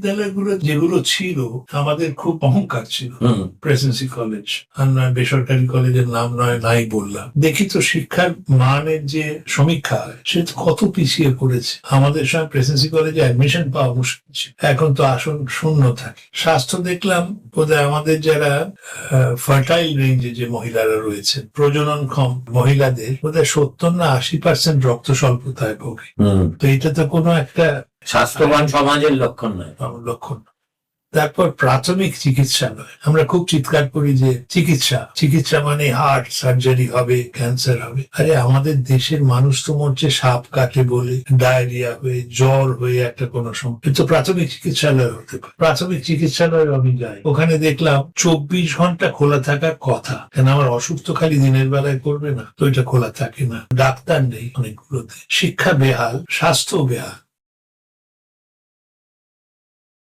বিদ্যালয়গুলো যেগুলো ছিল আমাদের খুব অহংকার ছিল। প্রেসিডেন্সি কলেজ আর নয় বেসরকারি কলেজের নাম নয় নাই বললাম, দেখি তো শিক্ষার মানের যে সমীক্ষা হয় সে তো কত পিছিয়ে পড়েছে। আমাদের সময় প্রেসিডেন্সি কলেজে অ্যাডমিশন পাওয়া মুশকিল ছিল, এখন তো আসন শূন্য থাকে। স্বাস্থ্য দেখলাম বোধহয় আমাদের যারা ফার্টাইল রেঞ্জে যে মহিলারা রয়েছে, প্রজননক্ষম মহিলাদের বোধহয় 70 না 80% রক্ত স্বল্পতায় ভোগে। তো এটা তো কোনো একটা স্বাস্থ্যবান সমাজের লক্ষণ নয়, লক্ষণ। তারপর প্রাথমিক চিকিৎসালয়, আমরা খুব চিৎকার করি যে চিকিৎসা মানে হার্ট সার্জারি হবে, ক্যান্সার হবে। আরে আমাদের দেশের মানুষ তো মরছে সাপ কাটে বলে, ডায়রিয়া হয়ে, জ্বর হয়ে একটা কোনো সময়, কিন্তু প্রাথমিক চিকিৎসালয় হতে পারে। প্রাথমিক চিকিৎসালয়ে আমি যাই, ওখানে দেখলাম 24 ঘন্টা খোলা থাকার কথা, কেন আমার অসুখ তো খালি দিনের বেলায় করবে না, তো এটা খোলা থাকে না। ডাক্তার নেই অনেকগুলোতে, শিক্ষা বেহাল, স্বাস্থ্য বেহাল।